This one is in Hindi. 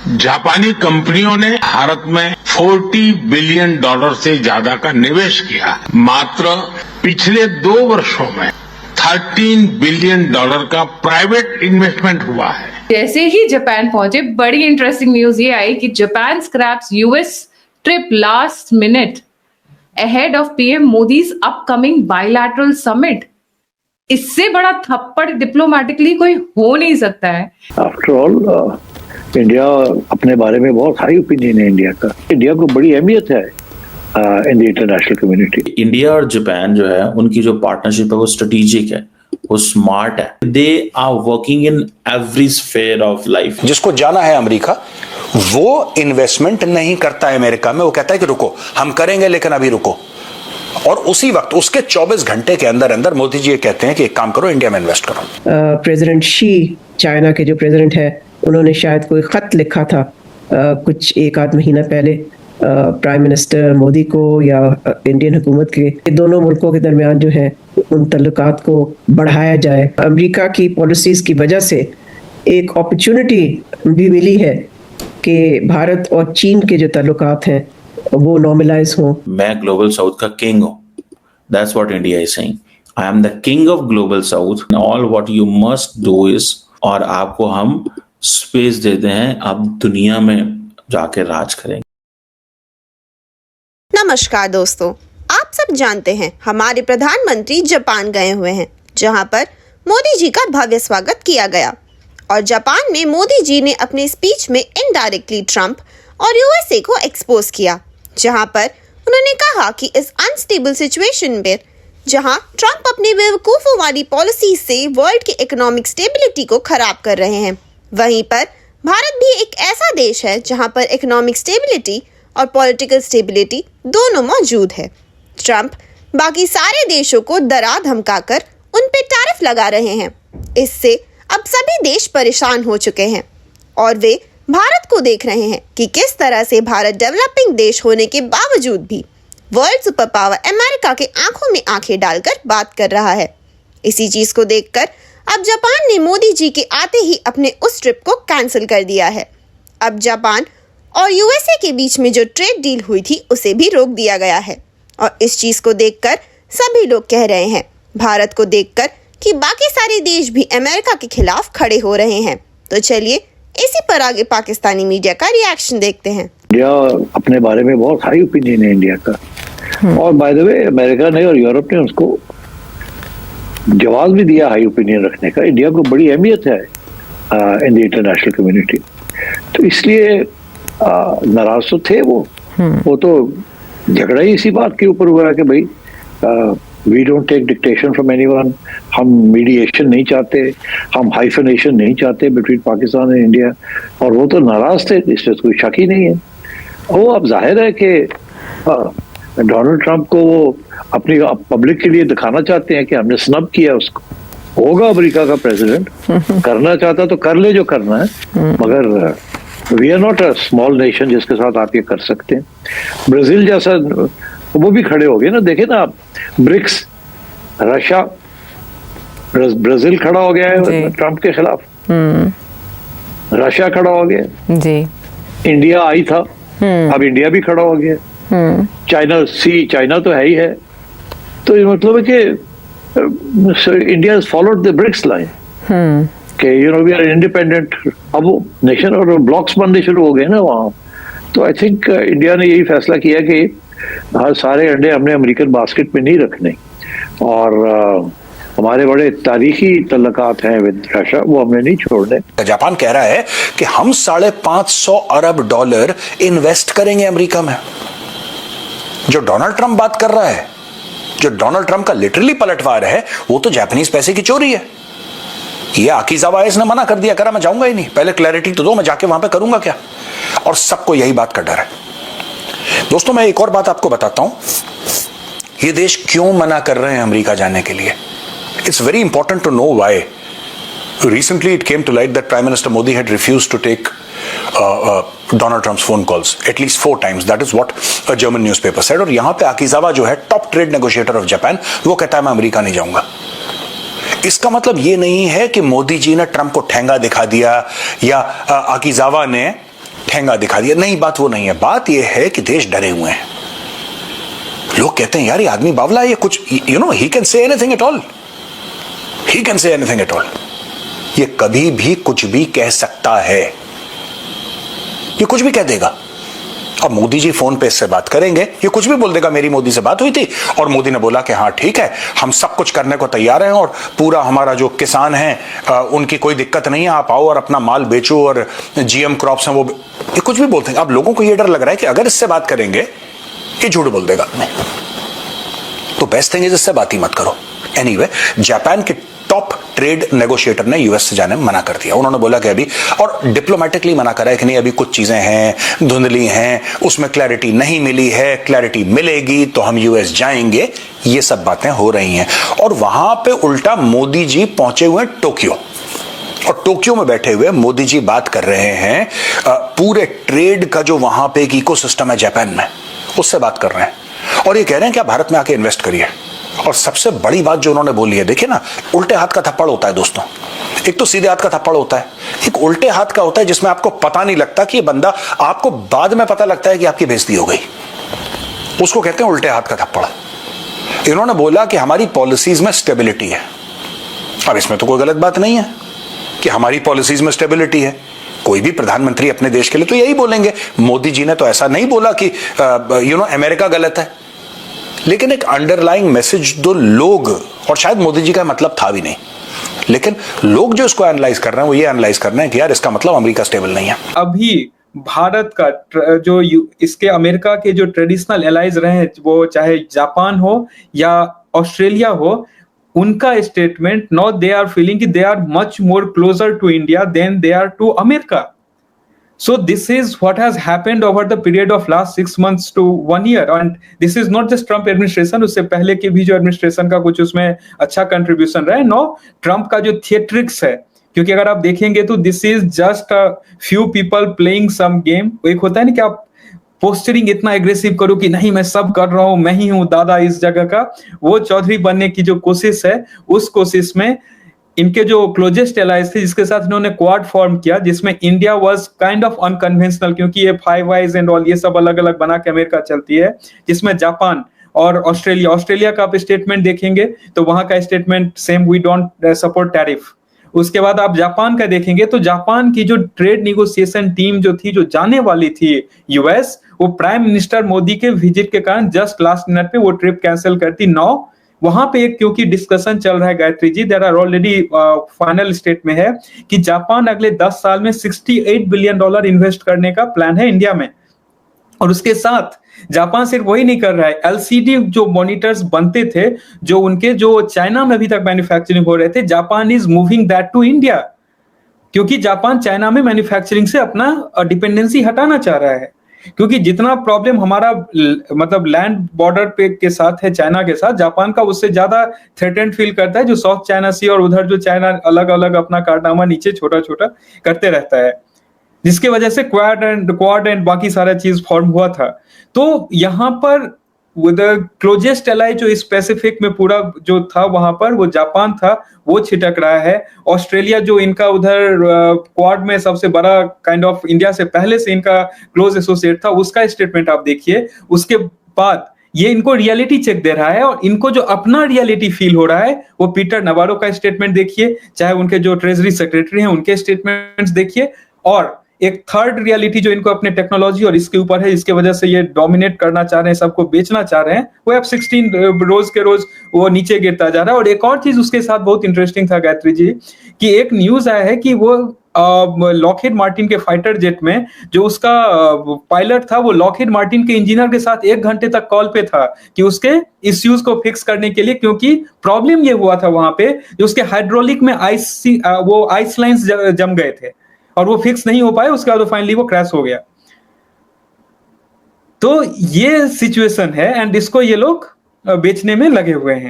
जापानी कंपनियों ने भारत में $40 बिलियन से ज्यादा का निवेश किया। मात्र पिछले 2 वर्षों में $13 बिलियन का प्राइवेट इन्वेस्टमेंट हुआ है। जैसे ही जापान पहुंचे, बड़ी इंटरेस्टिंग न्यूज ये आई कि Japan scraps US trip last minute ahead of PM Modi's upcoming bilateral summit. इससे बड़ा थप्पड़ डिप्लोमेटिकली कोई हो नहीं सकता है। आफ्टर ऑल इंडिया अपने बारे में बहुत हाई ओपिनियन है इंडिया का। इंडिया को बड़ी अहमियत है in the international community. India और जापान जो है उनकी जो पार्टनरशिप है वो स्ट्रेटेजिक है, वो स्मार्ट है। They are working in every sphere of life. जिसको जाना है अमेरिका वो इन्वेस्टमेंट नहीं करता है अमेरिका में, वो कहता है कि रुको, हम करेंगे लेकिन अभी रुको। और उसी वक्त उसके 24 घंटे के अंदर अंदर मोदी जी ये कहते हैं कि एक काम करो, इंडिया में इन्वेस्ट करो। प्रेसिडेंट शी, चाइना के जो प्रेसिडेंट है, उन्होंने शायद कोई खत लिखा था कुछ 1 आध महीना पहले प्राइम मिनिस्टर मोदी को या इंडियन हुकूमत के दोनों मुल्कों के दरमियान जो है उन तल्लुकात को बढ़ाया जाए। अमेरिका की पॉलिसीज की वजह से एक अपॉर्चुनिटी भी मिली है कि भारत और चीन के जो ताल्लुकात हैं वो नॉर्मलाइज हों। मैं ग्लोबल साउथ का किंग हूँ। That's what India is saying. I am the king of global south. All what you must do is, और आपको हम स्पेस देते हैं, आप दुनिया में जाके राज करेंगे। नमस्कार दोस्तों, आप सब जानते हैं हमारे प्रधानमंत्री जापान गए हुए हैं, जहां पर मोदी जी का भव्य स्वागत किया गया। और जापान में मोदी जी ने अपने स्पीच में इनडायरेक्टली ट्रंप और यूएसए को एक्सपोज किया, जहां पर उन्होंने कहा कि इस अनस्टेबल सिचुएशन में जहां ट्रंप अपने बेवकूफों वाली पॉलिसी से वर्ल्ड की इकोनॉमिक स्टेबिलिटी को खराब कर रहे हैं, वहीं पर भारत भी एक ऐसा देश है जहां पर इकोनॉमिक स्टेबिलिटी और पॉलिटिकल स्टेबिलिटी दोनों मौजूद है। ट्रंप बाकी सारे देशों को डरा धमकाकर उन पे टैरिफ लगा रहे हैं। इससे अब सभी देश परेशान हो चुके हैं और वे भारत को देख रहे हैं कि किस तरह से भारत डेवलपिंग देश होने के बावजूद भी वर्ल्ड सुपर पावर अमेरिका के आंखों में आंखें डालकर बात कर रहा है। इसी चीज को देखकर अब जापान ने मोदी जी के आते ही अपने उस ट्रिप को कैंसिल कर दिया है। अब जापान और यूएसए के बीच में जो ट्रेड डील हुई थी उसे भी रोक दिया गया है। और इस चीज को देखकर सभी लोग कह रहे हैं, भारत को देखकर, कि बाकी सारे देश भी अमेरिका के खिलाफ खड़े हो रहे हैं। तो चलिए इसी पर आगे पाकिस्तानी मीडिया का रिएक्शन देखते हैं। इंडिया अपने बारे में बहुत हाई ओपिनियन है इंडिया का। और बाय द वे अमेरिका ने और यूरोप ने उसको जवाब भी दिया हाई ओपिनियन रखने का। इंडिया को बड़ी अहमियत है इन द इंटरनेशनल कम्युनिटी। तो इसलिए नाराज तो थे वो तो झगड़ा ही इसी बात के ऊपर हुआ है कि भाई we don't take dictation from anyone. हम मीडिएशन नहीं चाहते, हम हाइफनेशन नहीं चाहते बिटवीन पाकिस्तान एंड इंडिया। और वो तो नाराज थे, इसमें कोई शक ही नहीं है। वो अब जाहिर है कि डोनाल्ड ट्रंप को वो अपनी पब्लिक के लिए दिखाना चाहते हैं कि हमने स्नब किया उसको। होगा अमेरिका का प्रेसिडेंट, करना चाहता तो कर ले जो करना है, मगर we are not a small nation जिसके साथ आप ये कर सकते हैं। ब्राजील जैसा वो भी खड़े हो गए ना, देखे ना आप, ब्रिक्स, रशिया, ब्राजील खड़ा हो गया है ट्रंप के खिलाफ, रशिया खड़ा हो गया जी, इंडिया आई था, अब इंडिया भी खड़ा हो गया, चाइना तो है ही है। तो ये मतलब है कि India has followed the BRICS line कि you know we are independent. अब वो नेशन और ब्लॉक्स बनने शुरू हो गए ना वहाँ। तो आई थिंक इंडिया ने यही फैसला किया कि हर सारे अंडे हमने अमेरिकन बास्केट में नहीं रखने, और हमारे बड़े तारीखी तल्लकात हैं विद रशिया, वो हमने नहीं छोड़ने। जापान कह रहा है कि हम $550 अरब इन्वेस्ट करेंगे अमेरिका में। जो डोनाल्ड ट्रंप बात कर रहा है, जो डोनाल्ड ट्रंप का लिटरली पलटवार है, वो तो जापानीज पैसे की चोरी है। ये आकिजावा ने मना कर दिया, करा मैं जाऊंगा ही नहीं, पहले क्लैरिटी तो दो, मैं जाके वहां पे करूंगा क्या। और सबको यही बात का डर है। दोस्तों मैं एक और बात आपको बताता हूं, ये देश क्यों मना कर रहे हैं अमेरिका जाने के लिए। It's very important to know why. Recently it came to light that Prime Minister Modi had refused to take Donald Trump's phone calls at least 4 times. That is what a German newspaper said. और यहाँ पे आकिजावा जो है top trade negotiator of Japan, वो कहता है मैं अमेरिका नहीं जाऊंगा। इसका मतलब ये नहीं है कि मोदी जी ने ट्रंप को ठेंगा दिखा दिया या आकिजावा ने ठेंगा दिखा दिया। नहीं, बात वो नहीं है। बात ये है कि देश डरे हुए हैं। लोग कहते हैं यार ये आदमी बावला है, ये कुछ he can say anything at all, he can say anything at all. ये कभी भी कुछ भी कह सकता है, ये कुछ भी कह देगा। अब मोदी जी फोन पे इससे बात करेंगे, ये कुछ भी बोल देगा, मेरी मोदी से बात हुई थी और मोदी ने बोला कि हाँ ठीक है, हम सब कुछ करने को तैयार हैं और पूरा हमारा जो किसान हैं उनकी कोई दिक्कत नहीं है, आप आओ और अपना माल बेचो और जीएम क्रॉप्स हैं वो, ये कुछ भी बोलते हैं। अब लोगों को ये डर लग रहा है कि अगर इससे बात करेंगे ये झूठ बोल देगा, तो बेस्ट थिंग इज इससे बात ही मत करो। एनीवे, जापान के टॉप ट्रेड नेगोशिएटर ने यूएस से जाने मना कर दिया। उन्होंने बोला कि अभी, और डिप्लोमेटिकली मना करा है कि नहीं अभी कुछ चीजें हैं धुंधली हैं, उसमें क्लैरिटी नहीं मिली है, क्लैरिटी मिलेगी तो हम यूएस जाएंगे। ये सब बातें हो रही हैं और वहां पे उल्टा मोदी जी पहुंचे हुए टोक्यो, और टोक्यो में बैठे हुए मोदी जी बात कर रहे हैं पूरे ट्रेड का जो वहां पे एक इकोसिस्टम है जापान में, उससे बात कर रहे हैं और ये कह रहे हैं कि आप भारत में आके इन्वेस्ट करिए। और सबसे बड़ी बात जो उन्होंने बोली है, देखिए ना, उल्टे हाथ का थप्पड़ होता है दोस्तों। एक तो सीधे हाथ का थप्पड़ होता है, एक उल्टे हाथ का होता है जिसमें आपको पता नहीं लगता कि ये बंदा, आपको बाद में पता लगता है कि आपकी बेइज्जती हो गई, उसको कहते हैं उल्टे हाथ का थप्पड़। इन्होंने बोला कि हमारी पॉलिसीज में स्टेबिलिटी है। अब इसमें तो कोई गलत बात नहीं है कि हमारी पॉलिसीज में स्टेबिलिटी है। कोई भी प्रधानमंत्री अपने देश के लिए तो यही बोलेंगे। मोदी जी ने तो ऐसा नहीं बोला कि अमेरिका गलत है, लेकिन एक अंडरलाइंग मैसेज दो लोग, और शायद मोदी जी का मतलब था भी नहीं, लेकिन लोग जो इसको एनालाइज कर रहे हैं वो ये एनालाइज कर रहे हैं कि यार इसका मतलब अमेरिका स्टेबल नहीं है। अभी भारत का जो इसके अमेरिका के जो ट्रेडिशनल एलाइज रहे हैं, वो चाहे जापान हो या ऑस्ट्रेलिया हो, उनका statement no they are feeling कि they are much more closer to India than they are to America. So this is what has happened over the period of last 6 months to 1 year, and this is not just Trump administration, उससे पहले के भी जो एडमिनिस्ट्रेशन का कुछ उसमें अच्छा कंट्रीब्यूशन रहा है। नो, ट्रम्प का जो थिएट्रिक्स है, क्योंकि अगर आप देखेंगे तो this is just a few people playing some game. एक होता है ना कि आप पोस्टरिंग इतना एग्रेसिव करो कि नहीं मैं सब कर रहा हूं, मैं ही हूं दादा इस जगह का, वो चौधरी बनने की जो कोशिश है, उस कोशिश में इनके जो क्लोजेस्ट एलाइज थे जिसके साथ इन्होंने क्वाड फॉर्म किया, जिसमें India was kind of unconventional, क्योंकि ये फाइव आइज एंड ऑल ये सब अलग अलग बना के अमेरिका चलती है, जिसमें जापान और ऑस्ट्रेलिया का आप स्टेटमेंट देखेंगे तो वहां का statement same, we don't support tariff. उसके बाद आप जापान का देखेंगे तो जापान की जो ट्रेड निगोशिएशन टीम जो थी, जो जाने वाली थी यूएस, वो प्राइम मिनिस्टर मोदी के विजिट के कारण जस्ट लास्ट मिनट पे वो ट्रिप कैंसिल करती। नाउ वहां पे क्योंकि डिस्कशन चल रहा है Gayatri ji, there are already final state में है कि जापान अगले 10 साल में $68 बिलियन इन्वेस्ट करने का प्लान है इंडिया में। और उसके साथ जापान सिर्फ वही नहीं कर रहा है, एलसीडी जो मॉनिटर्स बनते थे, जो उनके जो चाइना में अभी तक मैन्युफैक्चरिंग हो रहे थे, Japan is moving that to India, क्योंकि जापान चाइना में मैन्युफैक्चरिंग से अपना डिपेंडेंसी हटाना चाह रहा है। क्योंकि जितना प्रॉब्लम हमारा मतलब लैंड बॉर्डर पे के साथ है चाइना के साथ, जापान का उससे ज्यादा थ्रेटेंड फील करता है, जो साउथ चाइना सी और उधर जो चाइना अलग अलग अपना कारनामा नीचे छोटा छोटा करते रहता है, जिसके वजह से क्वाड एंड बाकी सारा चीज फॉर्म हुआ था। तो यहाँ पर क्लोजेस्ट एलाई जो स्पेसिफिक में पूरा जो था वहां पर वो जापान था, वो छिटक रहा है। ऑस्ट्रेलिया जो इनका उधर क्वाड में सबसे बड़ा काइंड ऑफ इंडिया से पहले से इनका क्लोज एसोसिएट था, उसका स्टेटमेंट आप देखिए। उसके बाद ये इनको रियलिटी चेक दे रहा है और इनको जो अपना रियलिटी फील हो रहा है वो पीटर नवारो का स्टेटमेंट देखिए, चाहे उनके जो ट्रेजरी सेक्रेटरी हैं उनके स्टेटमेंट्स देखिए, और एक थर्ड रियलिटी जो इनको अपने टेक्नोलॉजी और इसके ऊपर है, इसके वजह से ये डोमिनेट करना चाह रहे हैं, सबको बेचना चाह रहे हैं, वो अब 16 रोज के रोज वो नीचे गिरता जा रहा है। और एक और चीज उसके साथ बहुत इंटरेस्टिंग था गायत्री जी, कि एक न्यूज आया है कि वो लॉकहीड मार्टिन के फाइटर जेट में जो उसका पायलट था, वो लॉकहीड मार्टिन के इंजीनियर के साथ 1 घंटे तक कॉल पे था कि उसके इश्यूज को फिक्स करने के लिए, क्योंकि प्रॉब्लम ये हुआ था वहां पे जो उसके हाइड्रोलिक में वो आइस लाइन्स जम गए थे और वो फिक्स नहीं हो पाए, उसके बाद फाइनली वो क्रैश हो गया। तो ये सिचुएशन है एंड इसको ये लोग बेचने में लगे हुए हैं।